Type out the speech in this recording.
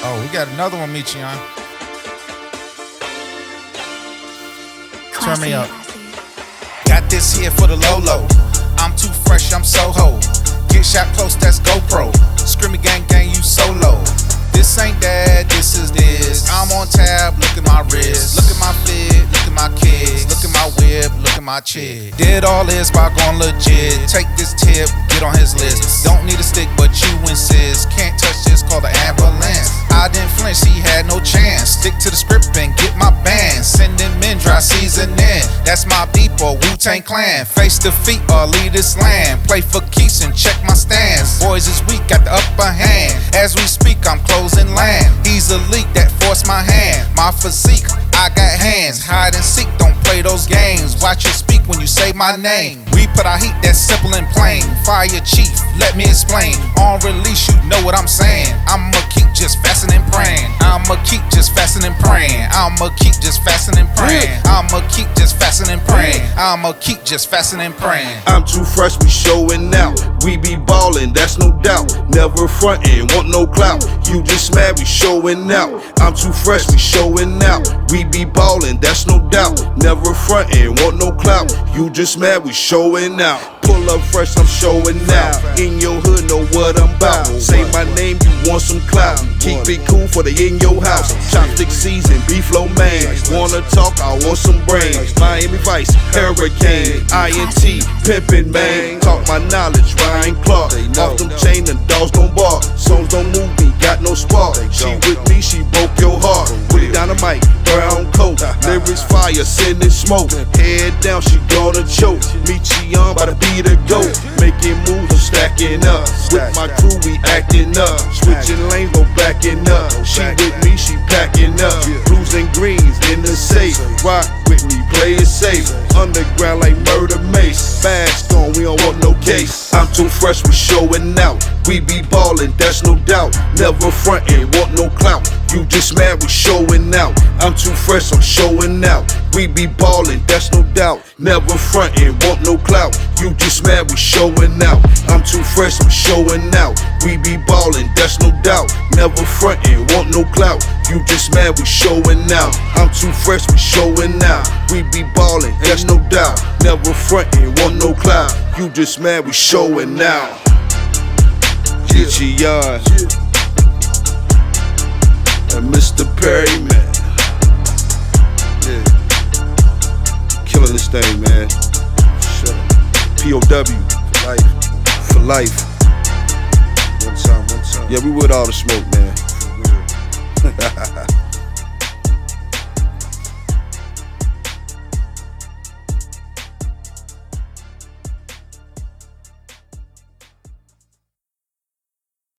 Oh, we got another one, Mecheon. Turn me up. Got this here for the Lolo. I'm too fresh, I'm Soho. Get shot close, that's GoPro. Screamy gang gang, you solo. This ain't that, this is this. I'm on tab, look at my wrist. Look at my fit, look at my kids. Look at my whip, look at my chick. Did all this by going legit. Take this tip, get on his list. Don't need a stick, but you insist. Can't touch this, call the ambulance. I didn't flinch, he had no chance. Stick to the script and get my band. Sending men dry seasoning. That's my people, Wu-Tang Clan. Face defeat or lead this land. Play for keeps and check my stance. Boys this week got the upper hand. As we speak, I'm closing land. He's a leak that forced my hand. My physique, I got hands. Hide and seek, don't play those games. Watch you speak when you say my name. We put our heat, that's simple and plain. Fire chief, let me explain. On release, you know what I'm saying. I'ma keep just fasting and praying. I'ma keep just fasting and praying. I'ma keep just fasting and praying. I'ma keep just fasting and praying. I'ma keep just fasting and praying. I'm too fresh, we showing out. We be ballin', that's no doubt. Never frontin', want no clout. You just mad, we showing out. I'm too fresh, we showing out. We be ballin', that's no doubt. Never frontin', want no clout. You just mad, we showing out. Pull up fresh, I'm showing out. In your hood, know what I'm bout. Say my name, you want some clout. Keep it cool for the in your house. Chopstick season, beef lo mein. Wanna talk, I want some brains. Miami Vice, Hurricane, INT, pimpin' man. Talk my knowledge, Ryan Clark. Off them chain, the dogs don't bark. Songs don't move me, got no spark. She with me, she broke your heart. With dynamite, brown coat. Lyrics fire, sending smoke. Head down, she gonna choke. Mecheon, by the be the GOAT. Making moves, I'm stacking up. With my crew, we acting up. Switching lanes, no backing up. She with me, she packing up. Blues and greens in the safe. Rock with me, play it safe. Underground like murder mace. Fast on, we don't want no case. I'm too fresh, we showing out. We be ballin', that's no doubt. Never frontin', want no clout. You just mad, we showing out. I'm too fresh, I'm showing out. We be ballin', that's no doubt. Never frontin', want no clout. You just mad, we showing out. I'm too fresh, I'm showing out. We be ballin', that's no doubt. Never frontin', want no clout. You just mad, we showing out. I'm too fresh, we showing out. We be ballin', that's no doubt. Never frontin', want no clout. You just mad, we showing out. Mecheon and Mr.Perryman. Yeah. Killing this thing, man. POW for life. For life. One time. Yeah, we with all the smoke, man. For real.